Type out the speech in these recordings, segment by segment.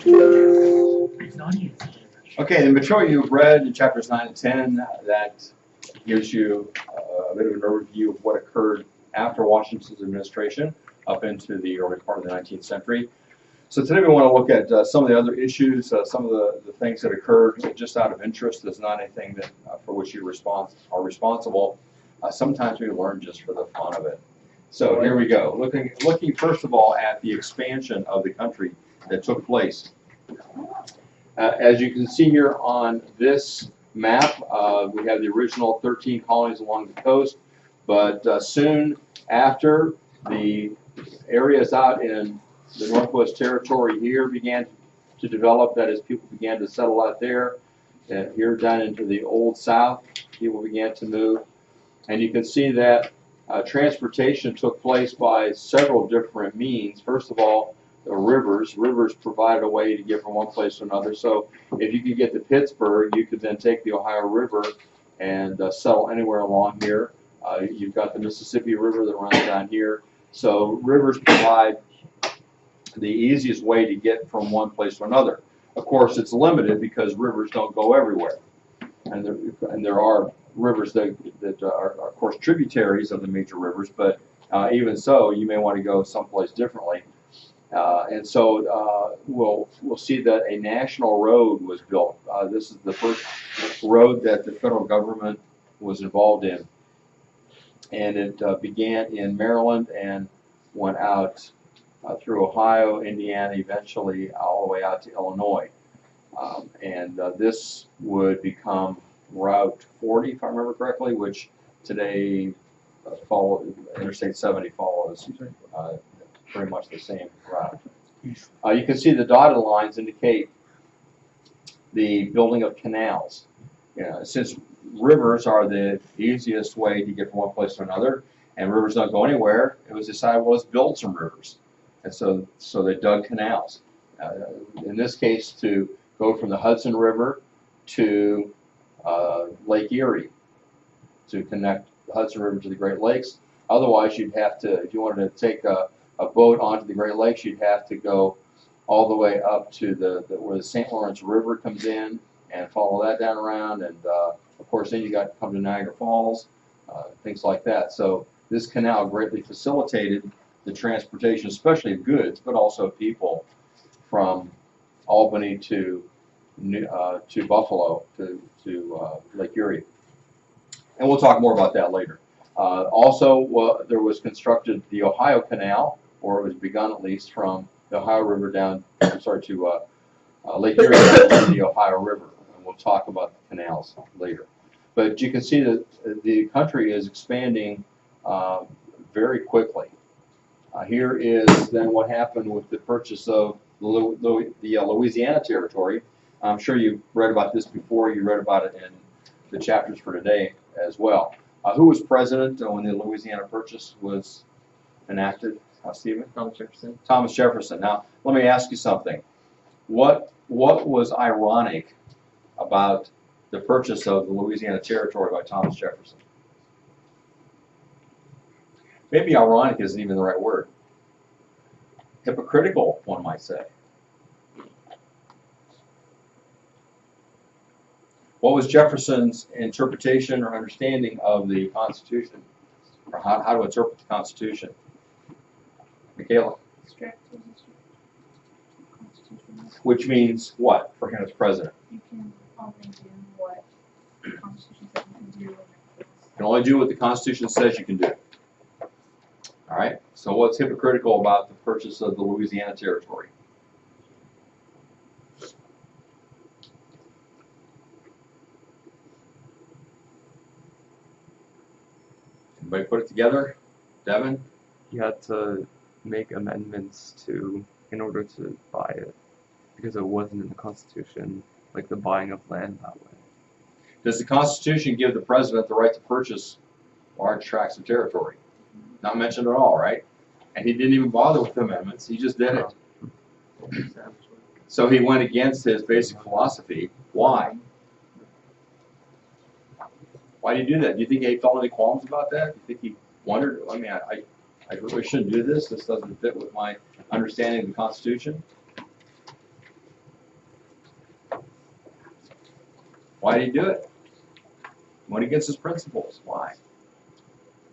Okay, the material you've read in chapters 9 and 10, that gives you a bit of an overview of what occurred after Washington's administration up into the early part of the 19th century. So today we want to look at some of the other issues, some of the things that occurred just out of interest. There's not anything that for which you are responsible. Sometimes we learn just for the fun of it. So here we go. Looking first of all at the expansion of the country that took place. As you can see here on this map, we have the original 13 colonies along the coast, but soon after, the areas out in the Northwest Territory here began to develop. That is, people began to settle out there. Here down into the Old South, people began to move. And you can see that transportation took place by several different means. First of all, the rivers. Rivers provided a way to get from one place to another. So if you could get to Pittsburgh, you could then take the Ohio River and settle anywhere along here. You've got the Mississippi River that runs down here. So rivers provide the easiest way to get from one place to another. Of course, it's limited because rivers don't go everywhere. And there are rivers that are, of course, tributaries of the major rivers, but even so, you may want to go someplace differently. And so we'll see that a national road was built. This is the first road that the federal government was involved in. And it began in Maryland and went out through Ohio, Indiana, eventually all the way out to Illinois. And this would become Route 40, if I remember correctly, which today Interstate 70 follows pretty much the same route. You can see the dotted lines indicate the building of canals. Since rivers are the easiest way to get from one place to another, and rivers don't go anywhere, it was decided, well, let's build some rivers. And so they dug canals. In this case, to go from the Hudson River to Lake Erie to connect the Hudson River to the Great Lakes. Otherwise, you'd have to, if you wanted to take a boat onto the Great Lakes, you'd have to go all the way up to where the St. Lawrence River comes in and follow that down around. And of course, then you got to come to Niagara Falls, things like that. So this canal greatly facilitated the transportation, especially of goods, but also people, from Albany to Buffalo to Lake Erie. And we'll talk more about that later. Also, there was constructed the Ohio Canal, or it was begun at least, from the Ohio River down, to Lake Erie to the Ohio River. And we'll talk about the canals later. But you can see that the country is expanding very quickly. Here is then what happened with the purchase of the Louisiana Territory. I'm sure you've read about this before. You read about it in the chapters for today as well. Who was president when the Louisiana Purchase was enacted, Stephen? Thomas Jefferson. Thomas Jefferson. Now, let me ask you something. What was ironic about the purchase of the Louisiana Territory by Thomas Jefferson? Maybe ironic isn't even the right word. Hypocritical, one might say. What was Jefferson's interpretation or understanding of the Constitution, or how to interpret the Constitution? Michaela? Which means what for him as president? You can only do what the Constitution says you can do. You can only do what the Constitution says you can do. All right. So what's hypocritical about the purchase of the Louisiana Territory? Everybody put it together? Devin? You had to make amendments in order to buy it, because it wasn't in the Constitution, like the buying of land that way. Does the Constitution give the president the right to purchase large tracts of territory? Not mentioned at all, right? And he didn't even bother with the amendments. He just did it. So he went against his basic philosophy. Why? Why did he do that? Do you think he felt any qualms about that? Do you think he wondered, I mean, I really shouldn't do this. This doesn't fit with my understanding of the Constitution? Why did he do it? Went against his principles. Why?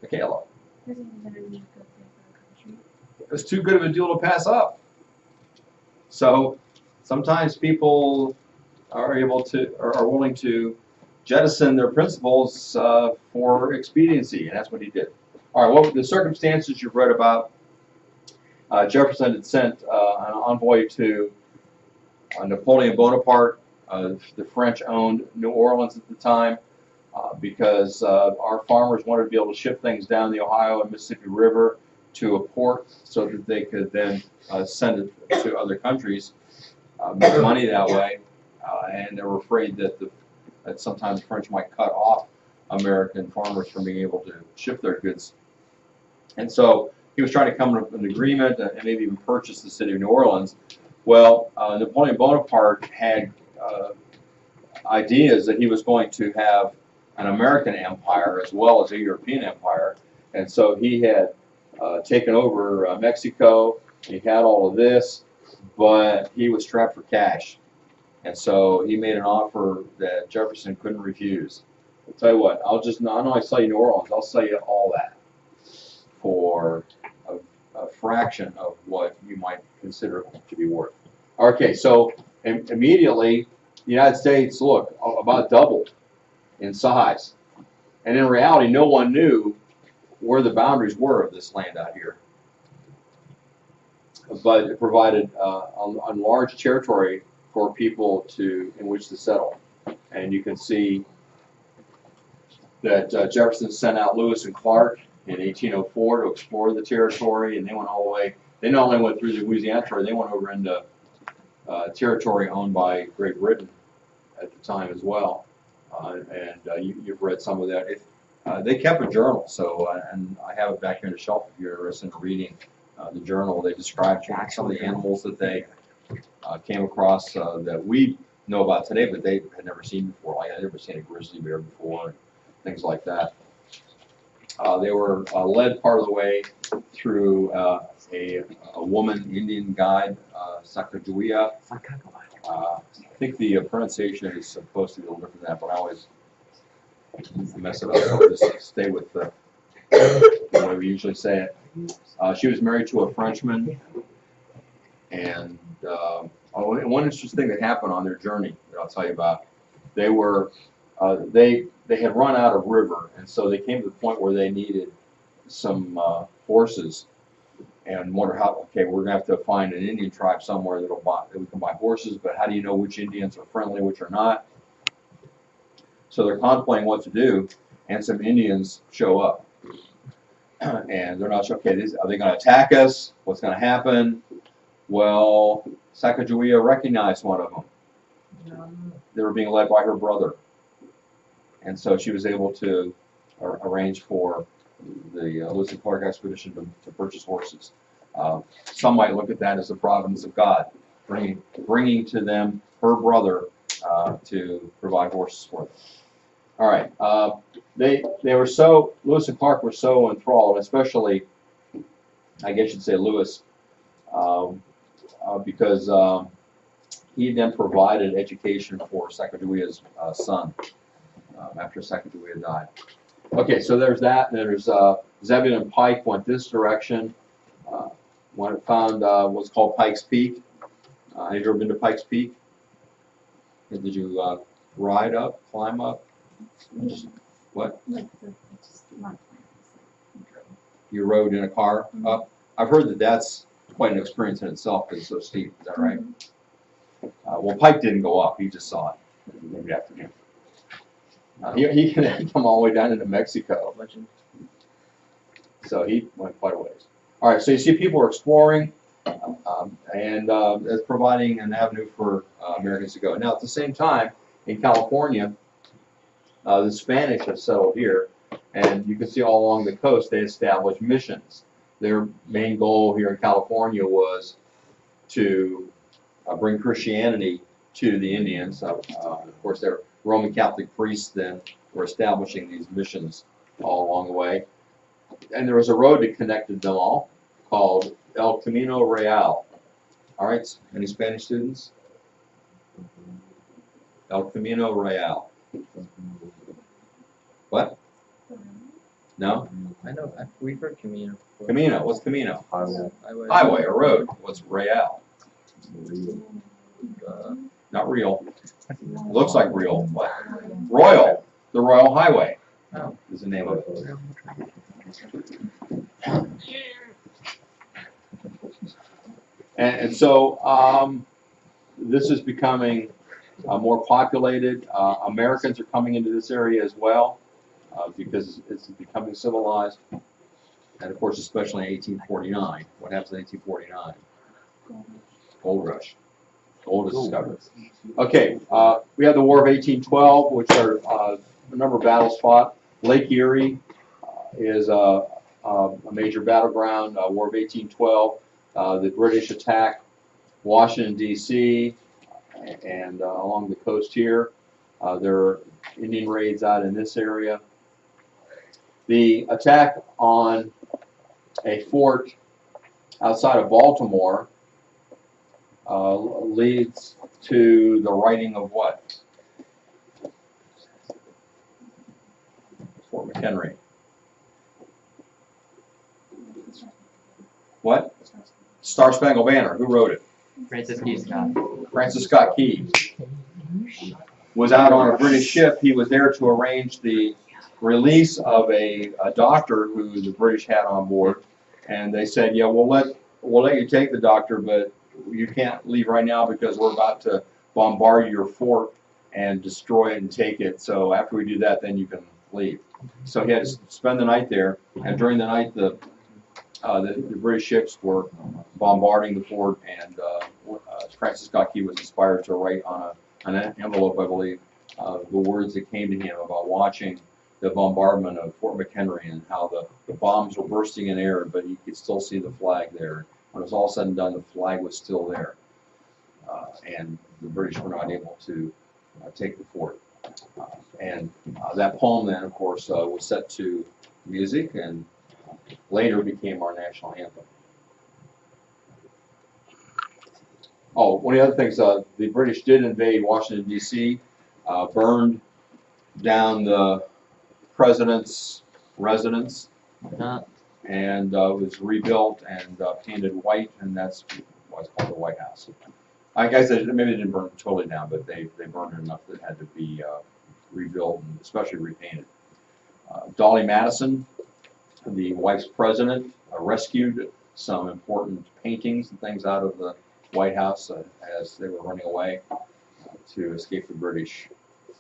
Michaela. Because he was in a good thing for the country. It was too good of a deal to pass up. So sometimes people are able to, or are willing to jettison their principles for expediency, and that's what he did. All right, well, the circumstances you've read about, Jefferson had sent an envoy to Napoleon Bonaparte. The French owned New Orleans at the time because our farmers wanted to be able to ship things down the Ohio and Mississippi River to a port so that they could then send it to other countries, make money that way, and they were afraid that that sometimes the French might cut off American farmers from being able to ship their goods. And so he was trying to come to an agreement and maybe even purchase the city of New Orleans. Well, Napoleon Bonaparte had ideas that he was going to have an American empire as well as a European empire, and so he had taken over Mexico. He had all of this, but he was strapped for cash, and so he made an offer that Jefferson couldn't refuse. I'll tell you what, not only sell you New Orleans, I'll sell you all that for a fraction of what you might consider it to be worth. Okay, so immediately the United States, look, about doubled in size. And in reality, no one knew where the boundaries were of this land out here. But it provided a large territory for people in which to settle. And you can see that Jefferson sent out Lewis and Clark in 1804 to explore the territory, and they went all the way. They not only went through the Louisiana Territory, they went over into territory owned by Great Britain at the time as well. You've read some of that. They kept a journal, and I have it back here on the shelf if you're interested in reading the journal. They described some of the animals that they came across that we know about today, but they had never seen before. Like I'd never seen a grizzly bear before, and things like that. They were led part of the way through a woman Indian guide, Sacagawea. I think the pronunciation is supposed to be a little different than that, but I always mess it up, so I'll just stay with the way we usually say it. She was married to a Frenchman, and one interesting thing that happened on their journey that I'll tell you about, they had run out of river, and so they came to the point where they needed some horses, and wonder okay, we're gonna have to find an Indian tribe somewhere that we can buy horses, but how do you know which Indians are friendly, which are not? So they're contemplating what to do, and some Indians show up, and they're not sure. Okay, are they going to attack us? What's going to happen? Well, Sacagawea recognized one of them. They were being led by her brother, and so she was able to arrange for the Lewis and Clark expedition to purchase horses. Some might look at that as the providence of God, bringing to them her brother to provide horses for them. All right, Lewis and Clark were so enthralled, especially, I guess you'd say Lewis, because he then provided education for Sacagawea's son after Sacagawea died. Okay, so there's that. There's Zebulon and Pike went this direction. When it found what's called Pike's Peak. Have you ever been to Pike's Peak? Did you ride up, climb up? What? You rode in a car up? I've heard that that's quite an experience in itself because it's so steep. Is that right? Well, Pike didn't go up. He just saw it maybe afternoon. He can come all the way down into Mexico. So he went quite a ways. All right, so you see people are exploring and it's providing an avenue for Americans to go. Now, at the same time, in California, the Spanish have settled here, and you can see all along the coast they established missions. Their main goal here in California was to bring Christianity to the Indians. Of course, they're Roman Catholic priests then were establishing these missions all along the way. And there was a road that connected them all called El Camino Real. All right, any Spanish students? El Camino Real. What? No? I know, we've heard Camino before. Camino. What's Camino? Highway. Highway or road. What's Real? Uh, Not real. Looks like real. What? Royal. The Royal Highway Oh. is the name of it. And so this is becoming more populated. Americans are coming into this area as well because it's becoming civilized. And of course, especially in 1849. What happens in 1849? Gold rush. Gold is discovered. Okay, we have the War of 1812, which are a number of battles fought. Lake Erie is a major battleground. War of 1812. The British attack Washington, D.C. and along the coast here. There are Indian raids out in this area. The attack on a fort outside of Baltimore leads to the writing of what? Fort McHenry. What? Star Spangled Banner. Who wrote it? Francis Key Scott. Francis Scott Key was out on a British ship. He was there to arrange the release of a doctor who the British had on board, and they said, "Yeah, we'll let you take the doctor, but you can't leave right now because we're about to bombard your fort and destroy it and take it. So after we do that, then you can leave." So he had to spend the night there, and during the night, the British ships were bombarding the fort, and Francis Scott Key was inspired to write on an envelope, I believe, the words that came to him about watching the bombardment of Fort McHenry and how the bombs were bursting in air, but he could still see the flag there. When it was all said and done, the flag was still there, and the British were not able to take the fort. And that poem then, of course, was set to music and later became our national anthem. Oh, one of the other things, the British did invade Washington, D.C., burned down the president's residence, and was rebuilt and painted white, and that's what's called the White House. I guess maybe they didn't burn it totally down, but they burned it enough that it had to be rebuilt and especially repainted. Dolly Madison, the vice president, rescued some important paintings and things out of the White House as they were running away to escape the British.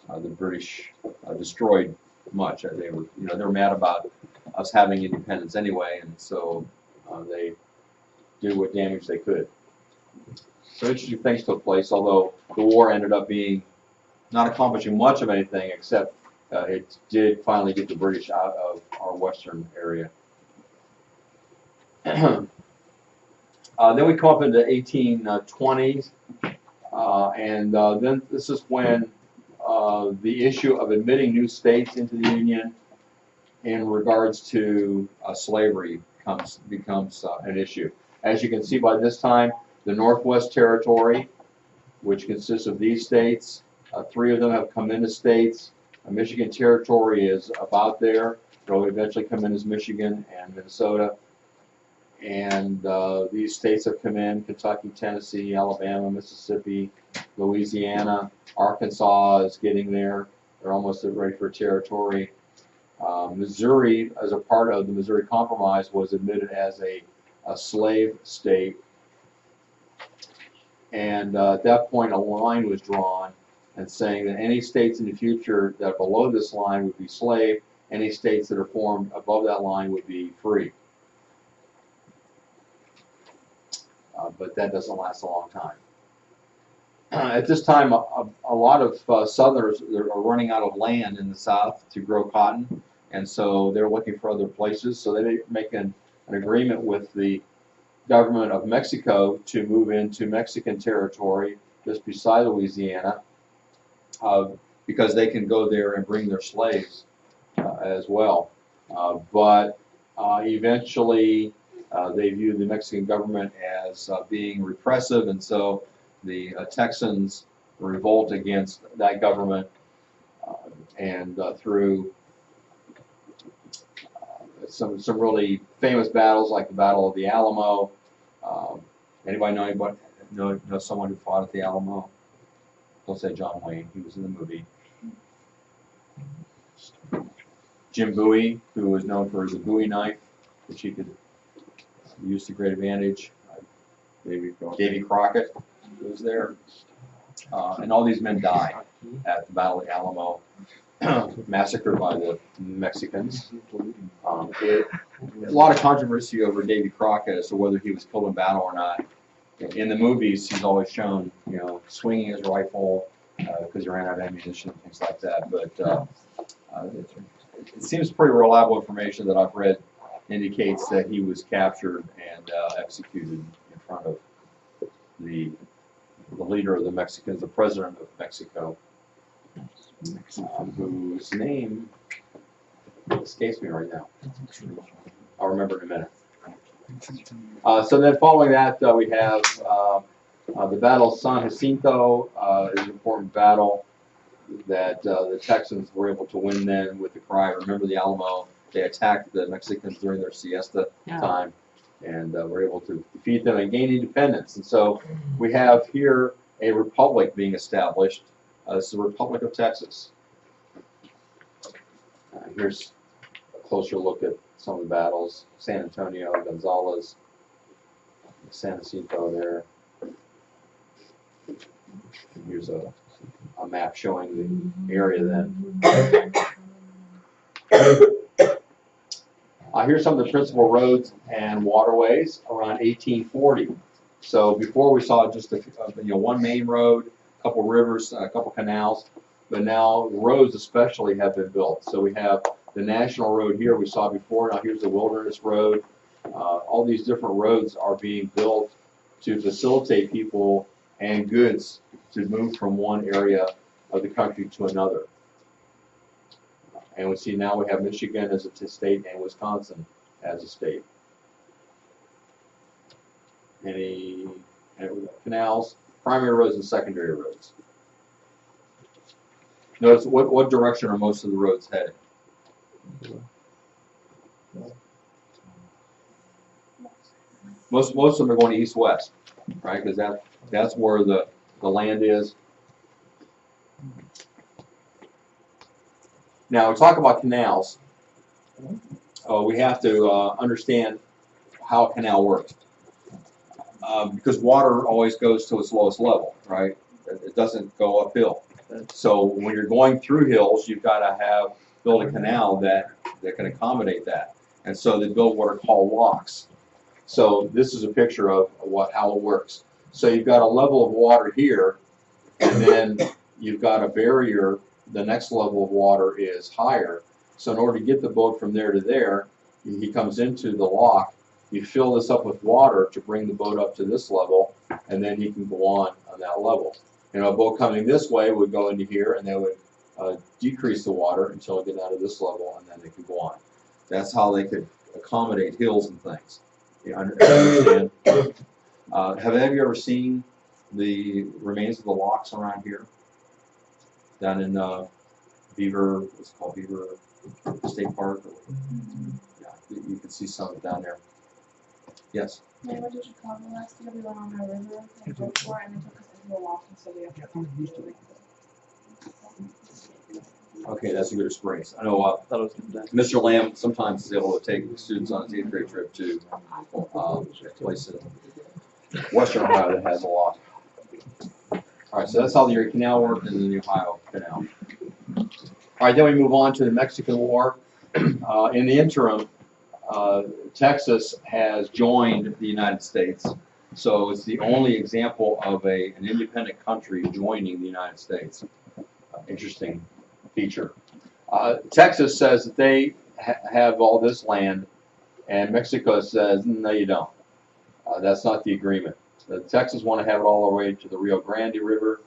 The British destroyed much. They were mad about us having independence anyway, and so they did what damage they could. So interesting things took place, although the war ended up being not accomplishing much of anything, except it did finally get the British out of our western area. Then we come up into 1820s, and then this is when the issue of admitting new states into the Union in regards to slavery becomes an issue. As you can see by this time, the Northwest Territory, which consists of these states, 3 of them have come into states. Michigan Territory is about there. They'll eventually come in as Michigan and Minnesota. And these states have come in: Kentucky, Tennessee, Alabama, Mississippi, Louisiana. Arkansas is getting there. They're almost ready for territory. Missouri, as a part of the Missouri Compromise, was admitted as a slave state. And at that point, a line was drawn and saying that any states in the future that are below this line would be slave. Any states that are formed above that line would be free. But that doesn't last a long time. At this time, a lot of Southerners are running out of land in the South to grow cotton, and so they're looking for other places. So they make an agreement with the government of Mexico to move into Mexican territory just beside Louisiana, because they can go there and bring their slaves as well. But eventually, they view the Mexican government as being repressive, and so the Texans revolt against that government. and through some really famous battles like the Battle of the Alamo. Anybody know someone who fought at the Alamo? Don't say John Wayne. He was in the movie. Jim Bowie, who was known for his Bowie knife, which he could use to great advantage. Davy Crockett was there. And all these men died at the Battle of the Alamo, massacred by the Mexicans. A lot of controversy over Davy Crockett as to whether he was killed in battle or not. In the movies, he's always shown, swinging his rifle because he ran out of ammunition and things like that. But it seems pretty reliable information that I've read indicates that he was captured and executed in front of the leader of the Mexicans, the president of Mexico, whose name escapes me right now. I'll remember in a minute. So then following that, we have the Battle of San Jacinto, is an important battle that the Texans were able to win then with the cry, "Remember the Alamo." They attacked the Mexicans during their siesta time and were able to defeat them and gain independence. And so we have here a republic being established. This is the Republic of Texas. Here's a closer look at some of the battles. San Antonio, Gonzales, San Jacinto there. And here's a map showing the area then. Here's some of the principal roads and waterways around 1840. So before we saw just one main road, a couple rivers, a couple canals, but now roads especially have been built. So we have the national road here we saw before. Now here's the wilderness road. All these different roads are being built to facilitate people and goods to move from one area of the country to another. And we see now we have Michigan as a state and Wisconsin as a state. Any canals, primary roads and secondary roads. Notice what direction are most of the roads heading? Most of them are going east-west, right? Because that's where the land is. Now, we talk about canals. We have to understand how a canal works. Because water always goes to its lowest level, right? It doesn't go uphill. So when you're going through hills, you've got to build a canal that can accommodate that. And so they build what are called locks. So this is a picture of how it works. So you've got a level of water here, and then you've got a barrier. The next level of water is higher. So in order to get the boat from there to there, he comes into the lock. You fill this up with water to bring the boat up to this level, and then he can go on that level. A boat coming this way would go into here, and they would decrease the water until it gets out of this level, and then they could go on. That's how they could accommodate hills and things. You understand? Have any of you ever seen the remains of the locks around here? Down in Beaver, what's it called, Beaver State Park? Yeah, you can see some down there. Yes? When we went to Chicago last year, we went on a river and drove for it, and they took us into a walk, and so we have to Okay, that's a good experience. I know Mr. Lamb sometimes is able to take students on his 8th grade trip to a place in Western Ohio that has a lock. All right, so that's how the Erie Canal worked and the Ohio Canal. All right, then we move on to the Mexican War. In the interim, Texas has joined the United States. So it's the only example of an independent country joining the United States. Interesting feature. Texas says that they have all this land, and Mexico says, no, you don't. That's not the agreement. The Texans want to have it all the way to the Rio Grande River.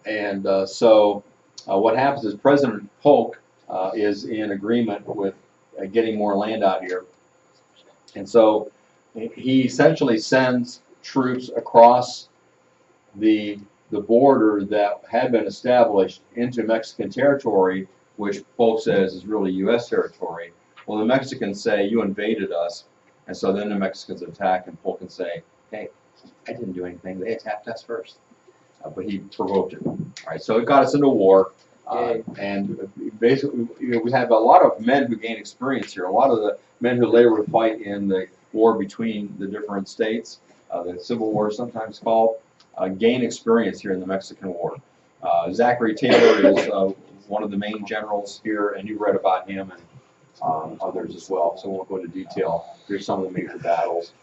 And so what happens is President Polk is in agreement with getting more land out here. And so he essentially sends troops across the the border that had been established into Mexican territory, which Polk says is really U.S. territory. Well, the Mexicans say, you invaded us, and so then the Mexicans attack, and Polk can say, hey, I didn't do anything, they attacked us first. But he provoked it. All right, so it got us into war, and basically, we have a lot of men who gain experience here. A lot of the men who later would fight in the war between the different states, the Civil War sometimes called, gain experience here in the Mexican War. Zachary Taylor is one of the main generals here, and you read about him and others as well, so we won't go into detail. Here's some of the major battles.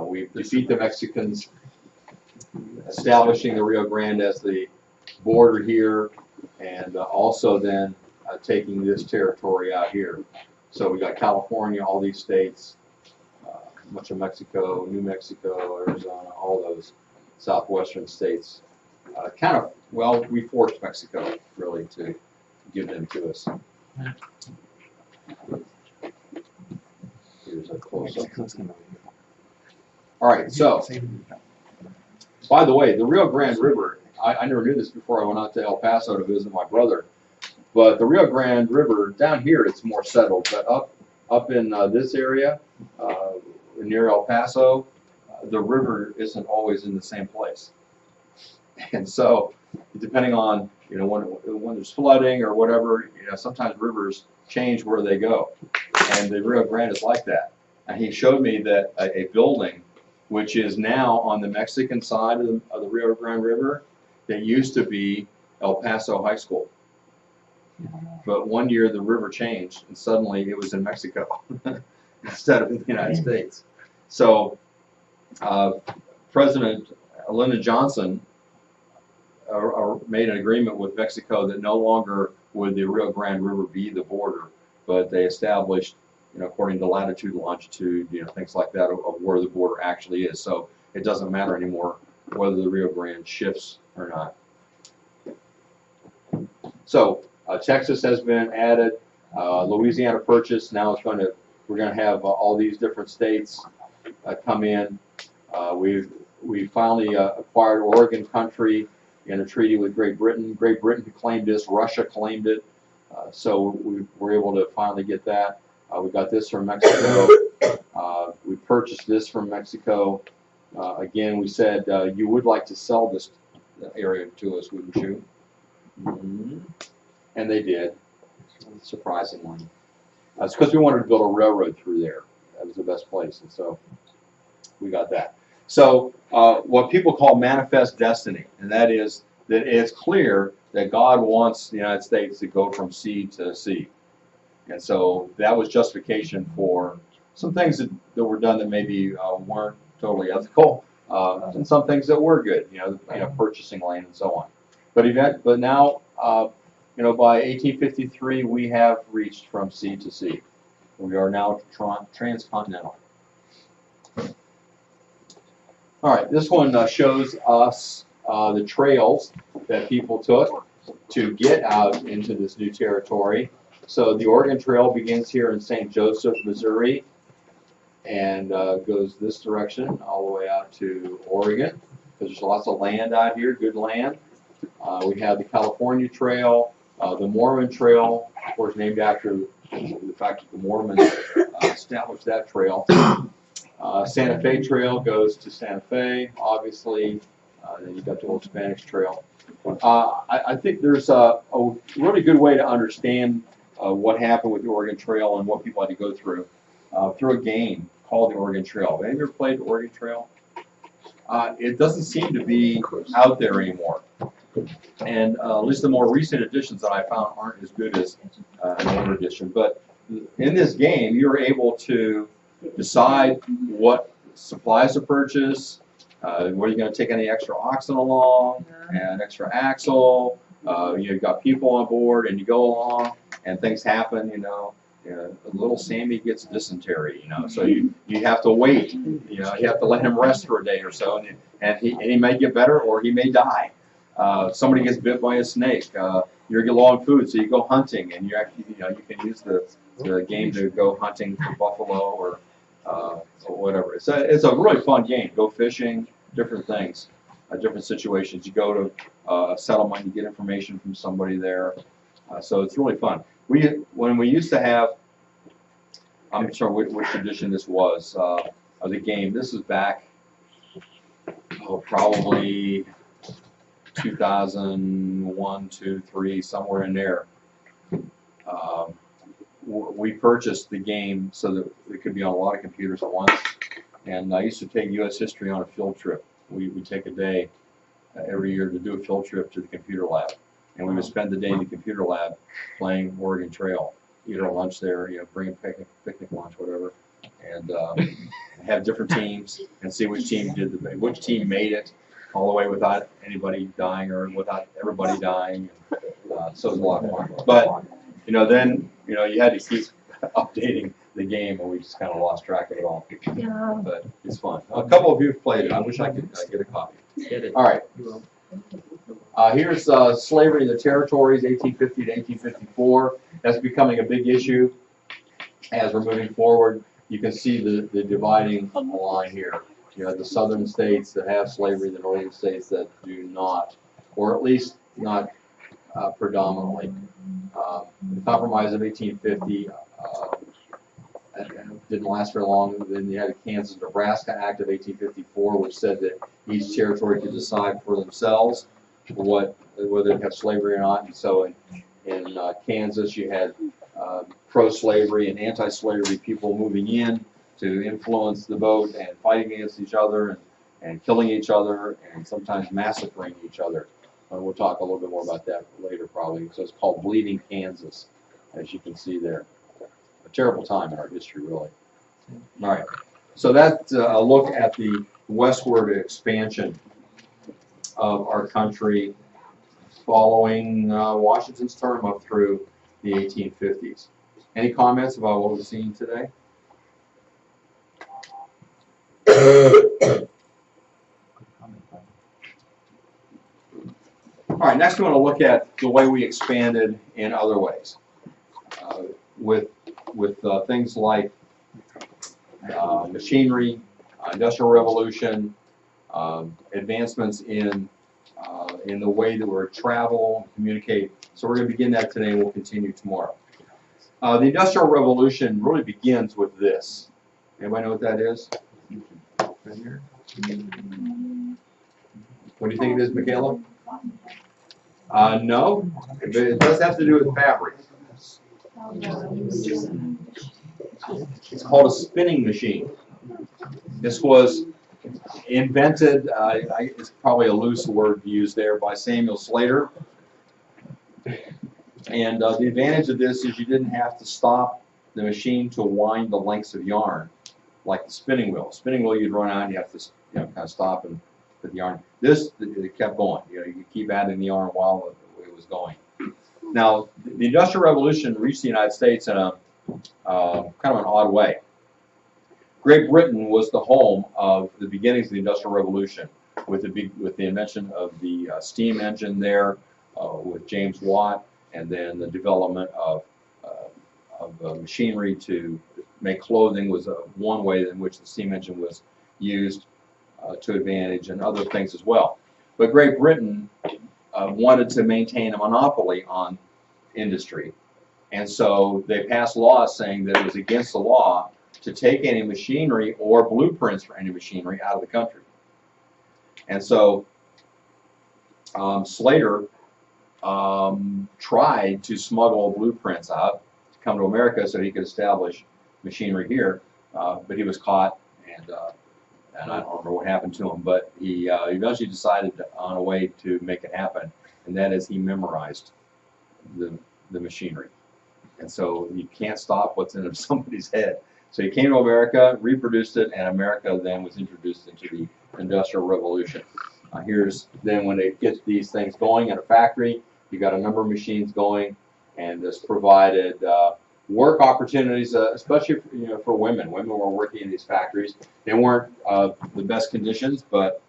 We defeat the Mexicans, establishing the Rio Grande as the border here, and also then taking this territory out here. So we got California, all these states, much of Mexico, New Mexico, Arizona, all those southwestern states. Well, we forced Mexico really to give them to us. Here's a close-up. All right, so, by the way, the Rio Grande River, I never knew this before I went out to El Paso to visit my brother, but the Rio Grande River, down here it's more settled, but up in this area, near El Paso, the river isn't always in the same place. And so, depending on, when there's flooding or whatever, sometimes rivers change where they go. And the Rio Grande is like that. And he showed me that a building, which is now on the Mexican side of the Rio Grande River, that used to be El Paso High School. But one year the river changed, and suddenly it was in Mexico instead of in the United States. So President Lyndon Johnson made an agreement with Mexico that no longer would the Rio Grande River be the border, but they established, according to latitude, longitude, things like that, of where the border actually is. So it doesn't matter anymore whether the Rio Grande shifts or not. So Texas has been added, Louisiana Purchase. Now we're going to have all these different states come in. We finally acquired Oregon country in a treaty with Great Britain. Great Britain claimed this, Russia claimed it, so we were able to finally get that. We got this from Mexico. We purchased this from Mexico. Again, we said, you would like to sell this area to us, wouldn't you? Mm-hmm. And they did, surprisingly. It's because we wanted to build a railroad through there. That was the best place, and so we got that. So what people call manifest destiny, and that is that it's clear that God wants the United States to go from sea to sea. And so that was justification for some things that were done that maybe weren't totally ethical, and some things that were good, purchasing land and so on. But now, by 1853, we have reached from sea to sea. We are now transcontinental. All right, this one shows us the trails that people took to get out into this new territory. So the Oregon Trail begins here in St. Joseph, Missouri, and goes this direction all the way out to Oregon, because there's lots of land out here, good land. We have the California Trail, the Mormon Trail, of course, named after the fact that the Mormons established that trail. Santa Fe Trail goes to Santa Fe, obviously. Then you've got the old Spanish Trail. I think there's a really good way to understand what happened with the Oregon Trail and what people had to go through a game called the Oregon Trail. Have you ever played the Oregon Trail? It doesn't seem to be out there anymore. And at least the more recent editions that I found aren't as good as an older edition. But in this game, you're able to decide what supplies to purchase, whether you're going to take any extra oxen along, and extra axle. You've got people on board, and you go along, and things happen. Little Sammy gets dysentery. So you have to wait. You have to let him rest for a day or so, and he may get better or he may die. Somebody gets bit by a snake. You're low on food, so you go hunting, and you actually you can use the game to go hunting for buffalo or whatever. It's a really fun game. Go fishing, different things. different situations. You go to a settlement, you get information from somebody there. So it's really fun. When we used to have, I'm sure which edition this was, of the game. This is back, probably 2001, 2, 3, somewhere in there. We purchased the game so that it could be on a lot of computers at once. And I used to take U.S. history on a field trip. We take a day every year to do a field trip to the computer lab. And we would spend the day in the computer lab playing Oregon Trail. Eat our lunch there, bring a picnic lunch, whatever, and have different teams and see which team which team made it all the way without anybody dying or without everybody dying. So it was a lot of fun. But then you had to keep updating the game, and we just kind of lost track of it all. Yeah. But it's fun. A couple of you have played it. I wish I could get a copy. Get it. All right. Here's slavery in the territories, 1850 to 1854. That's becoming a big issue as we're moving forward. You can see the dividing line here. You have the southern states that have slavery, the northern states that do not, or at least not predominantly. The Compromise of 1850 didn't last very long. Then you had the Kansas-Nebraska Act of 1854, which said that each territory could decide for themselves whether they have slavery or not. And so in Kansas, you had pro-slavery and anti-slavery people moving in to influence the vote and fighting against each other and killing each other and sometimes massacring each other. We'll talk a little bit more about that later probably. So it's called Bleeding Kansas, as you can see there. A terrible time in our history, really. All right. So that's a look at the westward expansion of our country following Washington's term up through the 1850s. Any comments about what we've seen today? All right, next we want to look at the way we expanded in other ways. With things like machinery, industrial revolution, advancements in the way that we travel, communicate. So we're going to begin that today, and we'll continue tomorrow. The Industrial Revolution really begins with this. Anybody know what that is? Right here. What do you think it is, Michaela? No, it does have to do with fabric. It's called a spinning machine. This was invented, it's probably a loose word used there, by Samuel Slater. And the advantage of this is you didn't have to stop the machine to wind the lengths of yarn like the spinning wheel. Spinning wheel, you'd run out and you have to kind of stop and put the yarn. This, it kept going. You keep adding the yarn while it was going. Now, the Industrial Revolution reached the United States in a kind of an odd way. Great Britain was the home of the beginnings of the Industrial Revolution, with the invention of the steam engine there, with James Watt, and then the development of machinery to make clothing was one way in which the steam engine was used to advantage, and other things as well. But Great Britain wanted to maintain a monopoly on industry, and so they passed laws saying that it was against the law to take any machinery or blueprints for any machinery out of the country. And so Slater tried to smuggle blueprints out to come to America so he could establish machinery here, but he was caught, and I don't remember what happened to him, but he eventually decided on a way to make it happen, and that is he memorized the machinery. And so you can't stop what's in somebody's head. So he came to America, reproduced it, and America then was introduced into the Industrial Revolution. Here's then when they get these things going in a factory, you got a number of machines going, and this provided work opportunities, especially for women. Women were working in these factories. They weren't the best conditions, but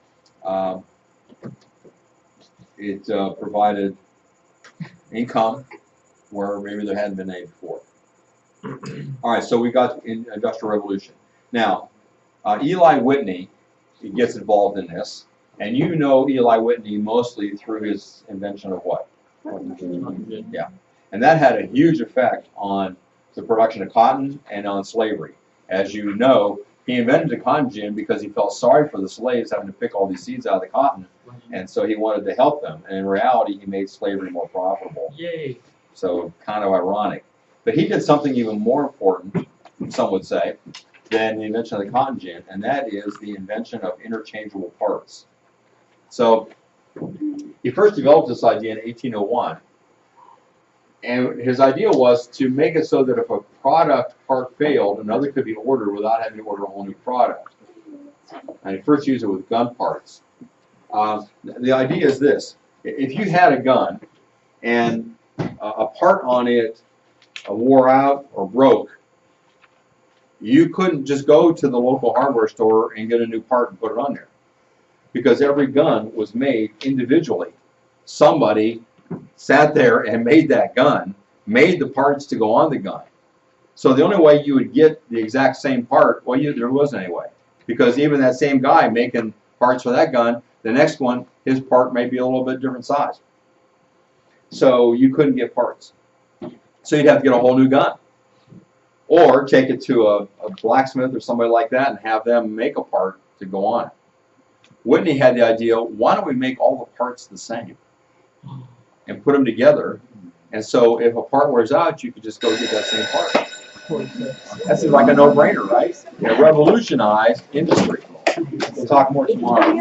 it provided income where maybe there hadn't been any before. All right, so we got in Industrial Revolution. Now, Eli Whitney, he gets involved in this, And you know Eli Whitney mostly through his invention of what? Yeah. And that had a huge effect on the production of cotton and on slavery. As you know, he invented the cotton gin because he felt sorry for the slaves having to pick all these seeds out of the cotton, and so he wanted to help them. And in reality, he made slavery more profitable. Yay. So kind of ironic. But he did something even more important, some would say, than the invention of the cotton gin, and that is the invention of interchangeable parts. So he first developed this idea in 1801. And his idea was to make it so that if a product part failed, another could be ordered without having to order a whole new product. And he first used it with gun parts. The idea is this. If you had a gun and a part on it wore out or broke, you couldn't just go to the local hardware store and get a new part and put it on there. Because every gun was made individually. Somebody sat there and made that gun, made the parts to go on the gun. So the only way you would get the exact same part, well, there wasn't any way. Because even that same guy making parts for that gun, the next one, his part may be a little bit different size. So you couldn't get parts. So you'd have to get a whole new gun. Or take it to a blacksmith or somebody like that and have them make a part to go on it. Whitney had the idea, why don't we make all the parts the same and put them together, and so if a part wears out, you could just go get that same part. That seems like a no-brainer, right? It revolutionized industry. We'll talk more tomorrow.